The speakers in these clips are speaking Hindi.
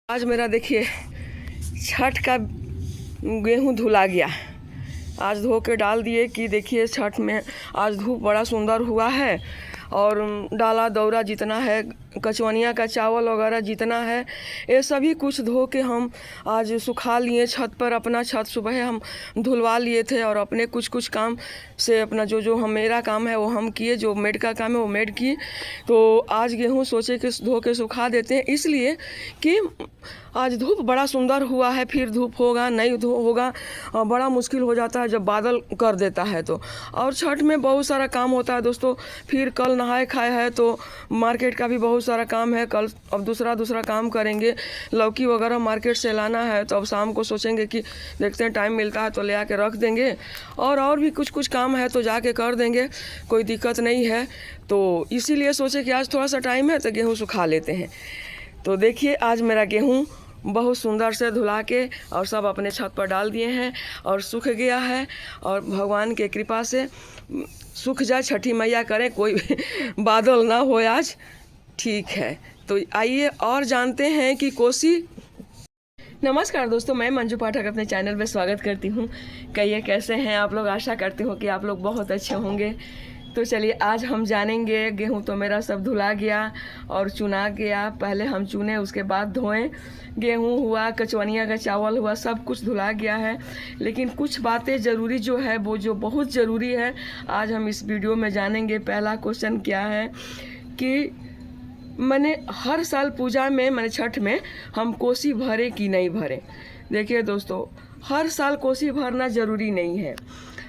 आज मेरा देखिए छठ का गेहूं धुला गया। आज धो के डाल दिए कि देखिए छठ में आज धूप बड़ा सुंदर हुआ है और डाला दौरा जितना है, कचवनिया का चावल वगैरह जितना है, ये सभी कुछ धो के हम आज सुखा लिए छत पर। अपना छत सुबह हम धुलवा लिए थे और अपने कुछ कुछ काम से अपना जो हम मेरा काम है वो हम किए, जो मेड का काम है वो मेड की। तो आज गेहूं सोचे कि धो के सुखा देते हैं, इसलिए कि आज धूप बड़ा सुंदर हुआ है। फिर धूप होगा नहीं धूप होगा बड़ा मुश्किल हो जाता है जब बादल कर देता है तो। और छठ में बहुत सारा काम होता है दोस्तों। फिर कल नहाए खाए है तो मार्केट का भी बहुत सारा काम है। कल अब दूसरा काम करेंगे, लौकी वगैरह मार्केट से लाना है। तो अब शाम को सोचेंगे कि देखते हैं टाइम मिलता है तो ले आके रख देंगे। और भी कुछ काम है तो जाके कर देंगे, कोई दिक्कत नहीं है। तो इसीलिए सोचे कि आज थोड़ा सा टाइम है तो गेहूँ सुखा लेते हैं। तो देखिए आज मेरा गेहूँ बहुत सुंदर से धुला के और सब अपने छत पर डाल दिए हैं और सूख गया है। और भगवान के कृपा से सूख जाए, छठी मैया करें कोई बादल ना हो आज, ठीक है। तो आइए और जानते हैं कि कोसी। नमस्कार दोस्तों, मैं मंजू पाठक अपने चैनल में स्वागत करती हूँ। कहिए कैसे हैं आप लोग। आशा करती हूँ कि आप लोग बहुत अच्छे होंगे। तो चलिए आज हम जानेंगे। गेहूं तो मेरा सब धुला गया और चुना गया। पहले हम चुने उसके बाद धोएं। गेहूं हुआ, कचवनिया का चावल हुआ, सब कुछ धुला गया है। लेकिन कुछ बातें ज़रूरी जो है वो जो बहुत ज़रूरी है आज हम इस वीडियो में जानेंगे। पहला क्वेश्चन क्या है कि मैंने हर साल पूजा में मैंने छठ में हम कोसी भरे कि नहीं भरे। देखिए दोस्तों, हर साल कोसी भरना ज़रूरी नहीं है।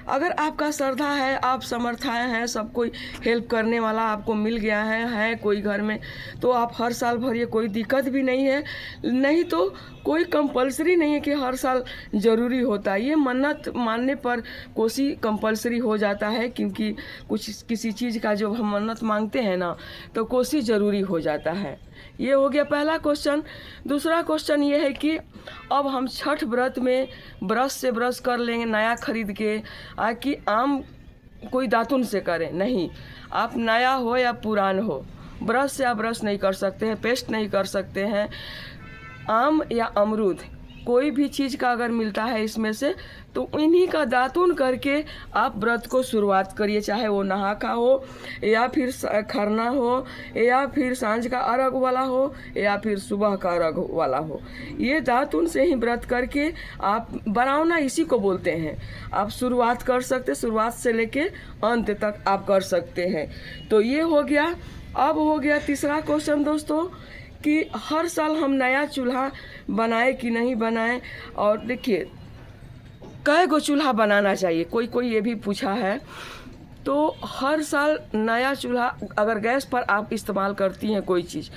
अगर आपका श्रद्धा है, आप समर्थाएँ हैं, सब कोई हेल्प करने वाला आपको मिल गया है कोई घर में, तो आप हर साल भरिए, कोई दिक्कत भी नहीं है। नहीं तो कोई कंपलसरी नहीं है कि हर साल ज़रूरी होता है। ये मन्नत मानने पर कोसी कंपलसरी हो जाता है, क्योंकि किसी चीज़ का जो हम मन्नत मांगते हैं ना तो कोसी ज़रूरी हो जाता है। ये हो गया पहला क्वेश्चन। दूसरा क्वेश्चन ये है कि अब हम छठ व्रत में ब्रश से ब्रश कर लेंगे नया खरीद के, कि आम कोई दातुन से करें। नहीं, आप नया हो या पुरान हो, ब्रश से आप ब्रश नहीं कर सकते हैं, पेस्ट नहीं कर सकते हैं। आम या अमरूद कोई भी चीज़ का अगर मिलता है इसमें से तो इन्हीं का दातुन करके आप व्रत को शुरुआत करिए। चाहे वो नहा का हो या फिर खरना हो या फिर सांझ का अर्घ वाला हो या फिर सुबह का अर्घ वाला हो, ये दातुन से ही व्रत करके आप बनावना इसी को बोलते हैं। आप शुरुआत कर सकते, शुरुआत से लेके अंत तक आप कर सकते हैं। तो ये हो गया। अब हो गया तीसरा क्वेश्चन दोस्तों कि हर साल हम नया चूल्हा बनाए कि नहीं बनाए। और देखिए कै गो चूल्हा बनाना चाहिए, कोई ये भी पूछा है। तो हर साल नया चूल्हा, अगर गैस पर आप इस्तेमाल करती हैं कोई चीज़,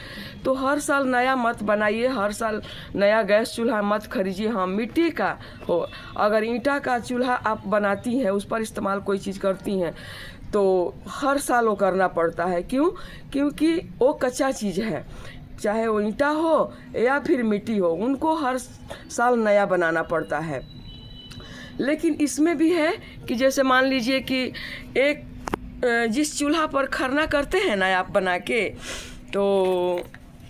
तो हर साल नया मत बनाइए, हर साल नया गैस चूल्हा मत खरीजिए। हाँ, मिट्टी का हो, अगर ईंटा का चूल्हा आप बनाती हैं, उस पर इस्तेमाल कोई चीज़ करती हैं, तो हर साल वो करना पड़ता है। क्यों? क्योंकि वो कच्चा चीज़ है, चाहे वो ईंटा हो या फिर मिट्टी हो, उनको हर साल नया बनाना पड़ता है। लेकिन इसमें भी है कि जैसे मान लीजिए कि एक जिस चूल्हा पर खरना करते हैं ना आप बना के, तो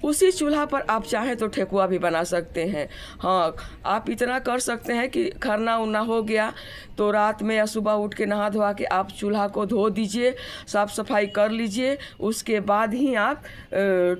उसी चूल्हा पर आप चाहें तो ठेकुआ भी बना सकते हैं। हाँ, आप इतना कर सकते हैं कि खरना उना हो गया तो रात में या सुबह उठ के नहा धोआ के आप चूल्हा को धो दीजिए, साफ़ सफाई कर लीजिए, उसके बाद ही आप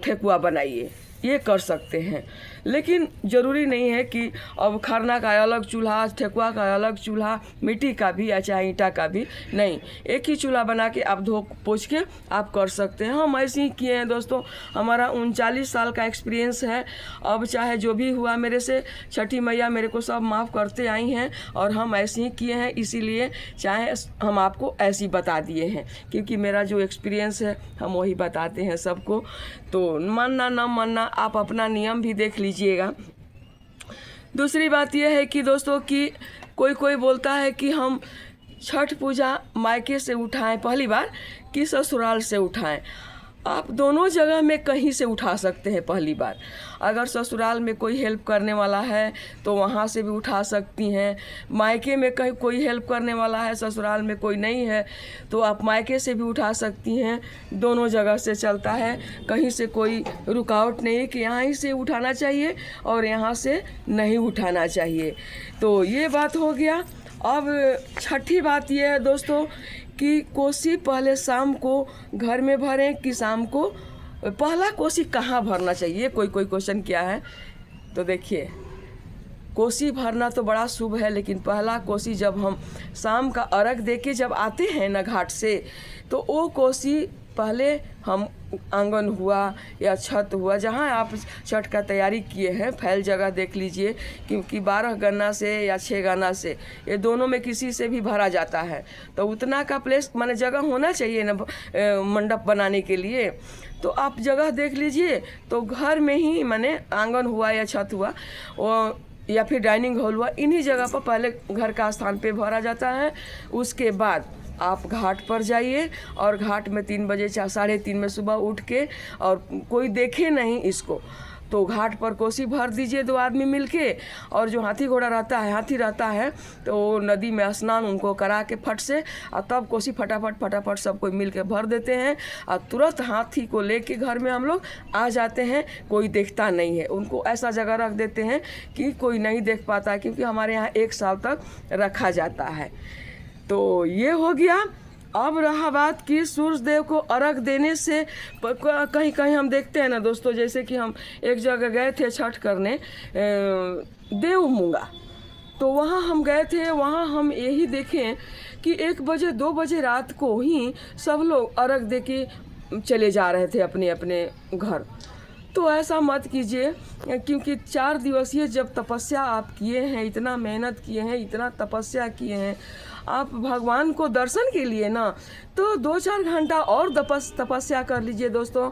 ठेकुआ बनाइए। ये कर सकते हैं। लेकिन ज़रूरी नहीं है कि अब खरना का अलग चूल्हा, ठेकुआ का अलग चूल्हा, मिट्टी का भी या चाहे ईंटा का भी, नहीं, एक ही चूल्हा बना के आप धो पोंछ के आप कर सकते हैं। हम ऐसे ही किए हैं दोस्तों। हमारा 39 साल का एक्सपीरियंस है। अब चाहे जो भी हुआ मेरे से, छठी मैया मेरे को सब माफ़ करते आई हैं और हम ऐसे ही किए हैं। इसीलिए चाहे हम आपको ऐसे ही बता दिए हैं, क्योंकि मेरा जो एक्सपीरियंस है हम वही बताते हैं सबको। तो मानना ना मानना आप अपना नियम भी देख लीजिएगा। दूसरी बात यह है कि दोस्तों कि कोई बोलता है कि हम छठ पूजा मायके से उठाएं पहली बार कि ससुराल से उठाएं। आप दोनों जगह में कहीं से उठा सकते हैं। पहली बात, अगर ससुराल में कोई हेल्प करने वाला है तो वहाँ से भी उठा सकती हैं। मायके में कहीं कोई हेल्प करने वाला है, ससुराल में कोई नहीं है, तो आप मायके से भी उठा सकती हैं। दोनों जगह से चलता है, कहीं से कोई रुकावट नहीं है कि यहाँ ही से उठाना चाहिए और यहाँ से नहीं उठाना चाहिए। तो ये बात हो गया। अब छठी बात ये है दोस्तों कि कोसी पहले शाम को घर में भरें कि शाम को, पहला कोसी कहाँ भरना चाहिए, कोई क्वेश्चन किया है। तो देखिए, कोसी भरना तो बड़ा शुभ है, लेकिन पहला कोसी जब हम शाम का अर्घ दे के जब आते हैं ना घाट से, तो वो कोसी पहले हम आंगन हुआ या छत हुआ, जहाँ आप छठ का तैयारी किए हैं, फैल जगह देख लीजिए, क्योंकि 12 गन्ना से या 6 गन्ना से, ये दोनों में किसी से भी भरा जाता है। तो उतना का प्लेस माने जगह होना चाहिए ना मंडप बनाने के लिए। तो आप जगह देख लीजिए, तो घर में ही माने आंगन हुआ या छत हुआ या फिर डाइनिंग हॉल हुआ, इन्हीं जगह पर पहले घर का स्थान पे भरा जाता है। उसके बाद आप घाट पर जाइए और घाट में 3 बजे 3:30 में सुबह उठ के, और कोई देखे नहीं इसको, तो घाट पर कोसी भर दीजिए 2 आदमी मिलके। और जो हाथी घोड़ा रहता है, हाथी रहता है, तो नदी में स्नान उनको करा के फट से, और तब कोसी फटाफट सब कोई मिल के भर देते हैं, और तुरंत हाथी को लेके घर में हम लोग आ जाते हैं। कोई देखता नहीं है, उनको ऐसा जगह रख देते हैं कि कोई नहीं देख पाता है, क्योंकि हमारे यहाँ 1 साल तक रखा जाता है। तो ये हो गया। अब रहा बात कि सूर्य देव को अर्घ देने से कहीं कहीं हम देखते हैं ना दोस्तों, जैसे कि हम एक जगह गए थे छठ करने देवमुंगा, तो वहाँ हम गए थे। वहाँ हम यही देखें कि 1 बजे 2 बजे रात को ही सब लोग अर्घ दे के चले जा रहे थे अपने अपने घर। तो ऐसा मत कीजिए, क्योंकि 4 दिवसीय जब तपस्या आप किए हैं, इतना मेहनत किए हैं, इतना तपस्या किए हैं आप भगवान को दर्शन के लिए ना, तो 2-4 घंटा और तपस्या कर लीजिए दोस्तों।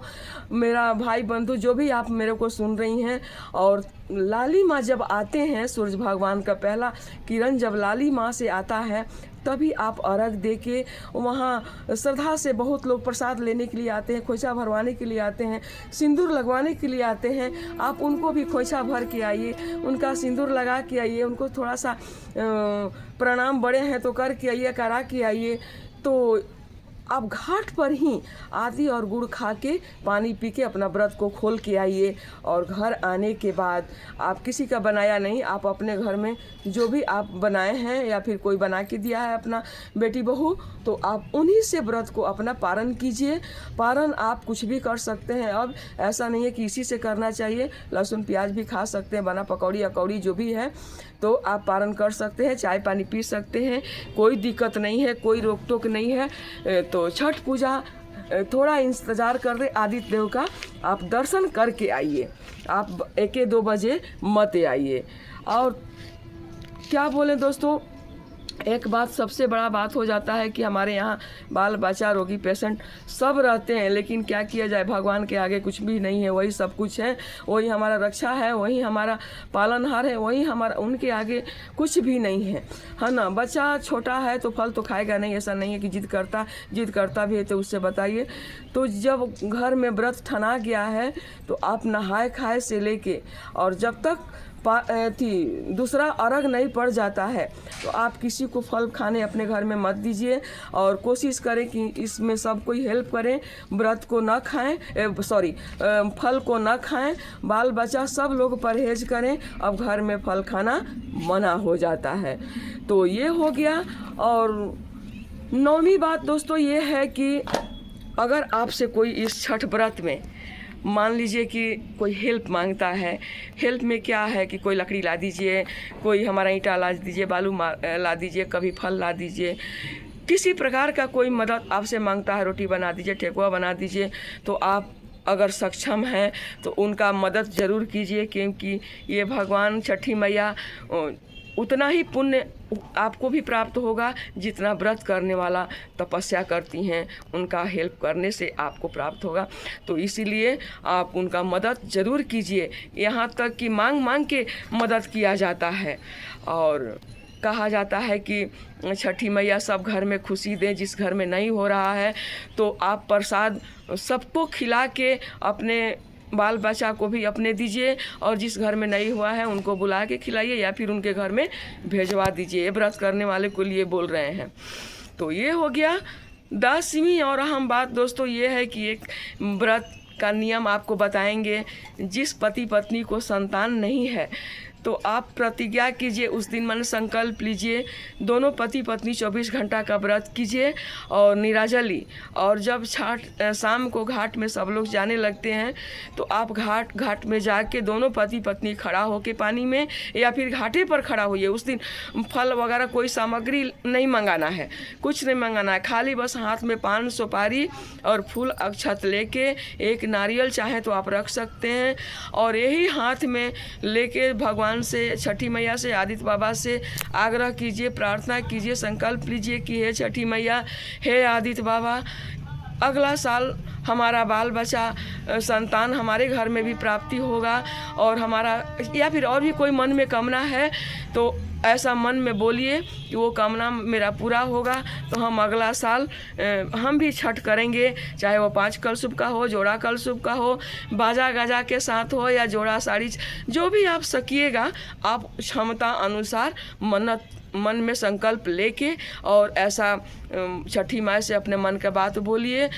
मेरा भाई बंधु जो भी आप मेरे को सुन रही हैं, और लाली माँ जब आते हैं, सूरज भगवान का पहला किरण जब लाली माँ से आता है, तभी आप अर्घ दे के वहाँ श्रद्धा से बहुत लोग प्रसाद लेने के लिए आते हैं, खोइछा भरवाने के लिए आते हैं, सिंदूर लगवाने के लिए आते हैं। आप उनको भी खोइछा भर के आइए, उनका सिंदूर लगा के आइए, उनको थोड़ा सा प्रणाम, बड़े हैं तो करके आइए, करा के आइए। तो आप घाट पर ही आदि और गुड़ खा के, पानी पी के अपना व्रत को खोल के आइए। और घर आने के बाद आप किसी का बनाया नहीं, आप अपने घर में जो भी आप बनाए हैं या फिर कोई बना के दिया है अपना बेटी बहू, तो आप उन्हीं से व्रत को अपना पारण कीजिए। पारण आप कुछ भी कर सकते हैं, अब ऐसा नहीं है कि इसी से करना चाहिए, लहसुन प्याज भी खा सकते हैं, बना पकौड़ी अकौड़ी जो भी है, तो आप पारण कर सकते हैं, चाय पानी पी सकते हैं, कोई दिक्कत नहीं है, कोई रोक टोक नहीं है। तो छठ पूजा थोड़ा इंतज़ार कर रहे आदित्य देव का, आप दर्शन करके आइए, आप 1-2 बजे मत आइए। और क्या बोले दोस्तों, एक बात सबसे बड़ा बात हो जाता है कि हमारे यहाँ बाल बच्चा रोगी पेशेंट सब रहते हैं, लेकिन क्या किया जाए, भगवान के आगे कुछ भी नहीं है, वही सब कुछ है, वही हमारा रक्षा है, वही हमारा पालनहार है, वही हमारा, उनके आगे कुछ भी नहीं है ना। बच्चा छोटा है तो फल तो खाएगा नहीं, ऐसा नहीं है कि जिद करता भी है तो उससे बताइए। तो जब घर में व्रत ठना गया है, तो आप नहाए खाए से लेके और जब तक दूसरा अर्घ नहीं पड़ जाता है, तो आप किसी को फल खाने अपने घर में मत दीजिए। और कोशिश करें कि इसमें सब कोई हेल्प करें, व्रत को ना खाएं, फल को ना खाएं, बाल बच्चा सब लोग परहेज करें। अब घर में फल खाना मना हो जाता है। तो ये हो गया। और 9वीं बात दोस्तों ये है कि अगर आपसे कोई इस छठ व्रत में मान लीजिए कि कोई हेल्प मांगता है, हेल्प में क्या है कि कोई लकड़ी ला दीजिए, कोई हमारा ईंटा ला दीजिए, बालू ला दीजिए, कभी फल ला दीजिए, किसी प्रकार का कोई मदद आपसे मांगता है, रोटी बना दीजिए, ठेकुआ बना दीजिए, तो आप अगर सक्षम हैं तो उनका मदद ज़रूर कीजिए, क्योंकि ये भगवान छठी मैया उतना ही पुण्य आपको भी प्राप्त होगा जितना व्रत करने वाला तपस्या करती हैं, उनका हेल्प करने से आपको प्राप्त होगा। तो इसीलिए आप उनका मदद ज़रूर कीजिए, यहाँ तक कि मांग के मदद किया जाता है। और कहा जाता है कि छठी मैया सब घर में खुशी दें, जिस घर में नहीं हो रहा है तो आप प्रसाद सबको खिला के अपने बाल बच्चा को भी अपने दीजिए, और जिस घर में नहीं हुआ है उनको बुला के खिलाइए या फिर उनके घर में भेजवा दीजिए। ये व्रत करने वाले को लिए बोल रहे हैं। तो ये हो गया 10वीं और अहम बात दोस्तों ये है कि एक व्रत का नियम आपको बताएंगे। जिस पति पत्नी को संतान नहीं है तो आप प्रतिज्ञा कीजिए, उस दिन मन संकल्प लीजिए, दोनों पति पत्नी 24 घंटा का व्रत कीजिए और निराजली। और जब शाम को घाट में सब लोग जाने लगते हैं तो आप घाट में जाके दोनों पति पत्नी खड़ा होके पानी में या फिर घाटे पर खड़ा होइए। उस दिन फल वगैरह कोई सामग्री नहीं मंगाना है, कुछ नहीं मंगाना है, खाली बस हाथ में पान सुपारी और फूल अक्षत लेके एक नारियल चाहे तो आप रख सकते हैं, और यही हाथ में लेके भगवान से, छठी मैया से, आदित्य बाबा से आग्रह कीजिए, प्रार्थना कीजिए, संकल्प लीजिए कि हे छठी मैया, हे आदित्य बाबा, अगला साल हमारा बाल बच्चा संतान हमारे घर में भी प्राप्ति होगा, और हमारा या फिर और भी कोई मन में कामना है तो ऐसा मन में बोलिए कि वो कामना मेरा पूरा होगा, तो हम अगला साल हम भी छठ करेंगे, चाहे वो 5 कलशुभ का हो, जोड़ा कलशुभ का हो, बाजा गाजा के साथ हो या जोड़ा साड़ी, जो भी आप सकिएगा आप क्षमता अनुसार मन में संकल्प लेके और ऐसा छठी माई से अपने मन का बात बोलिए।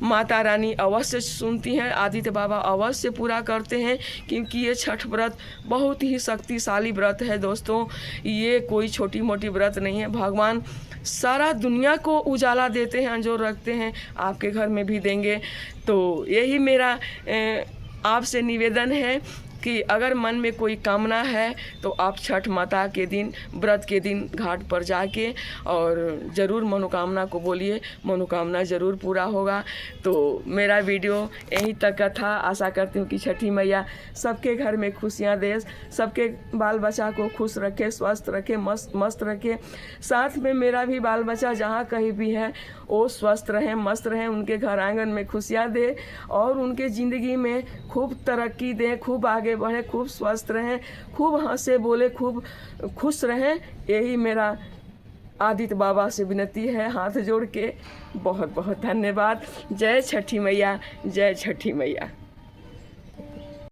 माता रानी अवश्य सुनती हैं, आदित्य बाबा अवश्य पूरा करते हैं, क्योंकि ये छठ व्रत बहुत ही शक्तिशाली व्रत है दोस्तों। ये कोई छोटी मोटी व्रत नहीं है। भगवान सारा दुनिया को उजाला देते हैं, जो रखते हैं आपके घर में भी देंगे। तो यही मेरा आपसे निवेदन है कि अगर मन में कोई कामना है तो आप छठ माता के दिन, व्रत के दिन घाट पर जाके और ज़रूर मनोकामना को बोलिए, मनोकामना ज़रूर पूरा होगा। तो मेरा वीडियो यहीं तक का था। आशा करती हूँ कि छठी मैया सबके घर में खुशियाँ दे, सबके बाल बच्चा को खुश रखे, स्वस्थ रखे, मस्त रखे। साथ में मेरा भी बाल बच्चा जहाँ कहीं भी है वो स्वस्थ रहें, मस्त रहें, उनके घर आंगन में खुशियाँ दे और उनके ज़िंदगी में खूब तरक्की दें, खूब आगे बढ़े, खूब स्वस्थ रहें, खूब हंसे बोले, खूब खुश रहें। यही मेरा आदित्य बाबा से विनती है हाथ जोड़ के। बहुत बहुत धन्यवाद। जय छठी मैया, जय छठी मैया।